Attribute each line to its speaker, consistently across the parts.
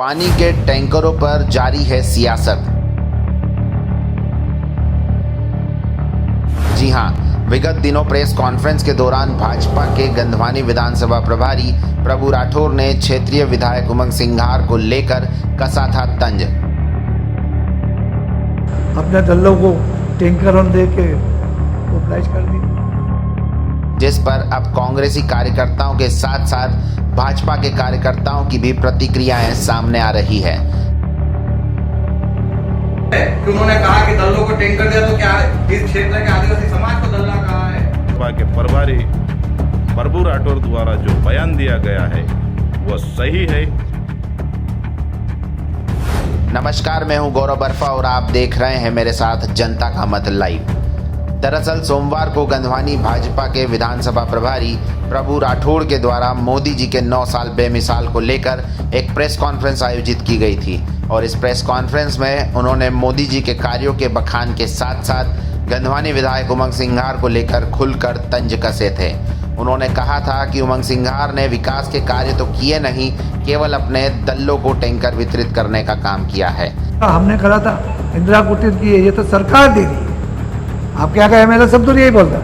Speaker 1: पानी के टैंकरों पर जारी है सियासत। जी हां, विगत दिनों प्रेस कॉन्फ्रेंस के दौरान भाजपा के गंधवानी विधानसभा प्रभारी प्रभु राठौर ने क्षेत्रीय विधायक उमंग सिंघार को लेकर कसा था तंज।
Speaker 2: अपने दलों को टैंकर दे के मोबिलाइज कर दी,
Speaker 1: जिस पर अब कांग्रेसी कार्यकर्ताओं के साथ साथ भाजपा के कार्यकर्ताओं की भी प्रतिक्रियाएं सामने आ रही है।
Speaker 3: उन्होंने कहा कि दलों को टैंकर दिया तो क्या इस क्षेत्र के आदिवासी समाज को दल्ला कहा है।
Speaker 4: भाजपा के प्रभारी प्रभु राठौर द्वारा जो बयान दिया गया है वो सही है।
Speaker 1: नमस्कार, मैं हूं गौरव बर्फा और आप देख रहे हैं मेरे साथ जनता का मत लाइव। दरअसल सोमवार को गंधवानी भाजपा के विधानसभा प्रभारी प्रभु राठौर के द्वारा मोदी जी के 9 साल बेमिसाल को लेकर एक प्रेस कॉन्फ्रेंस आयोजित की गई थी और इस प्रेस कॉन्फ्रेंस में उन्होंने मोदी जी के कार्यों के बखान के साथ साथ गंधवानी विधायक उमंग सिंघार को लेकर खुलकर तंज कसे थे। उन्होंने कहा था कि उमंग सिंघार ने विकास के कार्य तो किए नहीं, केवल अपने दलों को टैंकर वितरित करने का काम किया है।
Speaker 2: हमने कहा था इंदिरा कुटीर की ये तो सरकार दे रही। आप क्या कहे, मेरा सब तो यही बोलता,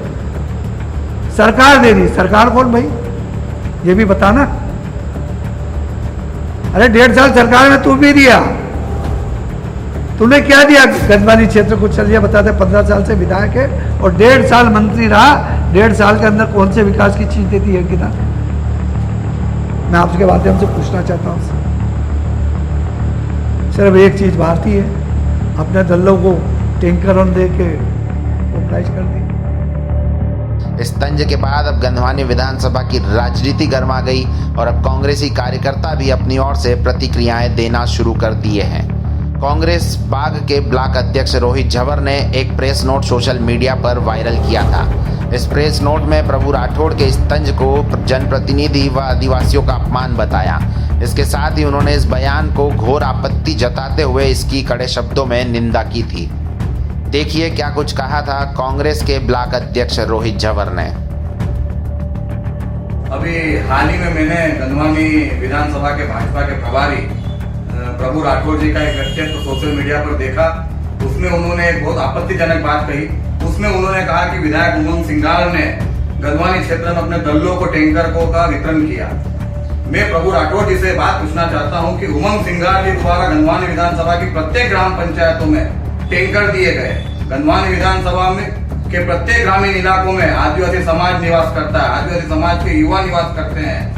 Speaker 2: सरकार दे रही। सरकार कौन भाई, ये भी बताना। अरे 1.5 साल सरकार में तू भी दिया, तूने क्या दिया गंधवानी क्षेत्र को? चलिए बताते। 15 साल से विधायक है और 1.5 साल मंत्री रहा। 1.5 साल के अंदर कौन से विकास की चीज देती है कि ना? मैं आपके माध्यम से पूछना चाहता हूँ। सिर्फ एक चीज भारतीय है, अपने दलों को टैंकर दे के मोबिलाइज कर दी।
Speaker 1: इस तंज के बाद अब गंधवानी विधानसभा की राजनीति गर्मा गई और अब कांग्रेसी कार्यकर्ता भी अपनी ओर से प्रतिक्रियाएं देना शुरू कर दिए हैं। कांग्रेस बाग के ब्लॉक अध्यक्ष रोहित झवर ने एक प्रेस नोट सोशल मीडिया पर वायरल किया था। इस प्रेस नोट में प्रभु राठौर के इस तंज को जनप्रतिनिधि व आदिवासियों का अपमान बताया। इसके साथ ही उन्होंने इस बयान को घोर आपत्ति जताते हुए इसकी कड़े शब्दों में निंदा की थी। देखिए क्या कुछ कहा था कांग्रेस के ब्लॉक अध्यक्ष रोहित झवर ने।
Speaker 3: अभी हाल ही में मैंने गंधवानी विधानसभा के भाजपा के प्रभारी प्रभु राठौर जी का एक व्यक्तित्व सोशल मीडिया पर देखा। उसमें उन्होंने एक बहुत आपत्तिजनक बात कही। उसमें उन्होंने कहा कि विधायक उमंग सिंघार ने गंधवानी क्षेत्र में अपने दलों को टैंकर का वितरण किया। मैं प्रभु राठौर जी से बात पूछना चाहता हूं कि उमंग सिंघार जी द्वारा गंधवानी विधानसभा की प्रत्येक ग्राम पंचायतों में टैंकर दिए गए। गंधवानी विधानसभा में के प्रत्येक ग्रामीण इलाकों में आदिवासी समाज निवास करता है, आदिवासी समाज के युवा निवास करते हैं।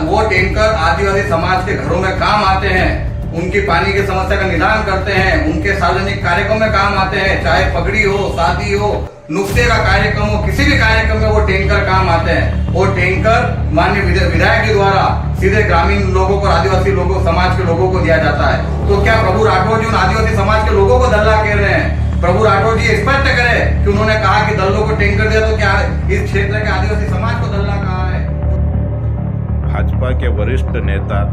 Speaker 3: वो टैंकर आदिवासी समाज के घरों में काम आते हैं, उनकी पानी की समस्या का निदान करते हैं, उनके सार्वजनिक कार्यक्रम में काम आते हैं, चाहे पगड़ी हो, शादी हो, नुक्ते का कार्यक्रम हो, किसी भी कार्यक्रम में वो टैंकर काम आते हैं। वो टैंकर माननीय विधायक के द्वारा सीधे ग्रामीण लोगों को, आदिवासी लोगों, समाज के लोगों को दिया जाता है। तो क्या प्रभु राठौर जी उन आदिवासी समाज के लोगों को दल्ला कह रहे हैं? प्रभु राठौर जी स्पष्ट करें कि उन्होंने कहा कि दलों को टैंकर दिया तो क्या इस क्षेत्र के आदिवासी समाज को दल्ला कहा है?
Speaker 4: भाजपा के वरिष्ठ नेता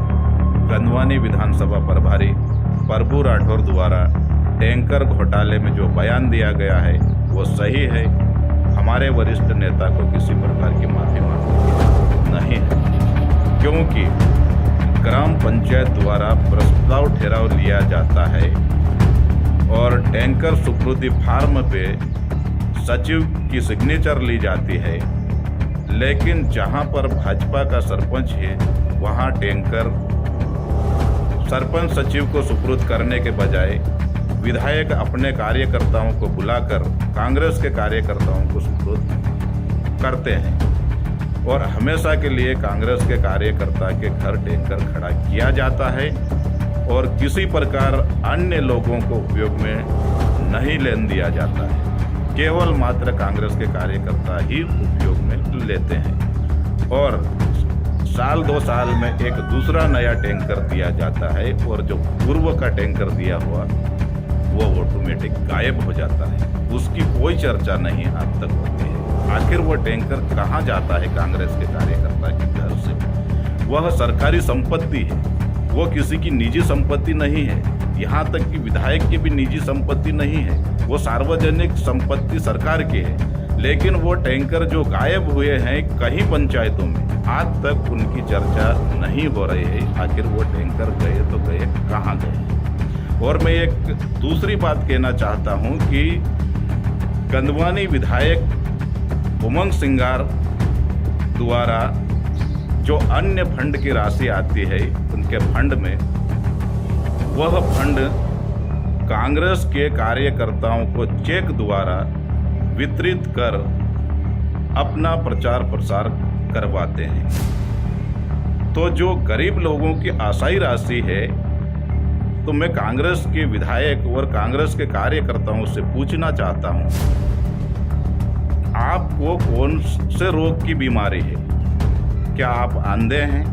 Speaker 4: गंधवानी विधानसभा प्रभारी प्रभु राठौर द्वारा टैंकर घोटाले में जो बयान दिया गया है वो सही है। हमारे वरिष्ठ नेता को किसी प्रकार की माफी मांगनी नहीं है, क्योंकि ग्राम पंचायत द्वारा प्रस्ताव ठहराव लिया जाता है और टैंकर सुपुर्दी फार्म पे सचिव की सिग्नेचर ली जाती है, लेकिन जहां पर भाजपा का सरपंच है वहां टैंकर सरपंच सचिव को सुपुर्द करने के बजाय विधायक अपने कार्यकर्ताओं को बुलाकर कांग्रेस के कार्यकर्ताओं को सुपुर्द करते हैं और हमेशा के लिए कांग्रेस के कार्यकर्ता के घर टैंकर खड़ा किया जाता है और किसी प्रकार अन्य लोगों को उपयोग में नहीं लेने दिया जाता है। केवल मात्र कांग्रेस के कार्यकर्ता ही उपयोग में लेते हैं और साल 2 साल में एक दूसरा नया टैंकर दिया जाता है और जो पूर्व का टैंकर दिया हुआ वो ऑटोमेटिक गायब हो जाता है। उसकी कोई चर्चा नहीं आज तक होती है। आखिर वो टैंकर कहाँ जाता है कांग्रेस के कार्यकर्ता के घर से? वह सरकारी संपत्ति है, वो किसी की निजी संपत्ति नहीं है। यहाँ तक कि विधायक की भी निजी संपत्ति नहीं है, वो सार्वजनिक संपत्ति सरकार की है। लेकिन वो टैंकर जो गायब हुए हैं कई पंचायतों में, आज तक उनकी चर्चा नहीं हो रही है। आखिर वो टैंकर गए तो गए वहाँ गए। और मैं एक दूसरी बात कहना चाहता हूँ कि गंधवानी विधायक उमंग सिंगार द्वारा जो अन्य फंड की राशि आती है उनके फंड में, वह फंड कांग्रेस के कार्यकर्ताओं को चेक द्वारा वितरित कर अपना प्रचार प्रसार करवाते हैं। तो जो गरीब लोगों की आशाई राशि है, तो मैं कांग्रेस के विधायक और कांग्रेस के कार्यकर्ताओं से पूछना चाहता हूं, आपको कौन से रोग की बीमारी है? क्या आप अंधे हैं?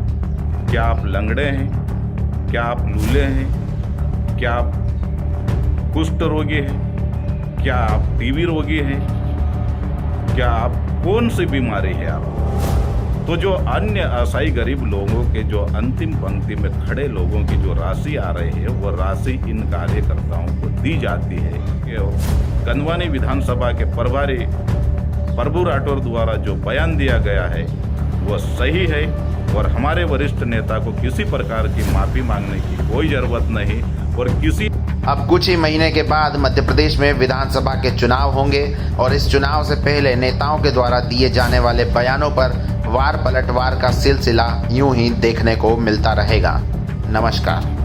Speaker 4: क्या आप लंगड़े हैं? क्या आप लूले हैं? क्या आप कुष्ठ रोगी हैं? क्या आप टीबी रोगी हैं? क्या आप कौन सी बीमारी है आप? तो जो अन्य असहाय गरीब लोगों के जो अंतिम पंक्ति में खड़े लोगों की जो राशि आ रही है, वो राशि इन कार्यकर्ताओं को दी जाती है। गंधवानी विधानसभा के प्रभारी प्रभु राठौर द्वारा जो बयान दिया गया है वो सही है और हमारे वरिष्ठ नेता को किसी प्रकार की माफी मांगने की कोई जरूरत नहीं। और किसी
Speaker 1: अब कुछ ही महीने के बाद मध्य प्रदेश में विधानसभा के चुनाव होंगे और इस चुनाव से पहले नेताओं के द्वारा दिए जाने वाले बयानों पर वार पलटवार का सिलसिला यूं ही देखने को मिलता रहेगा। नमस्कार।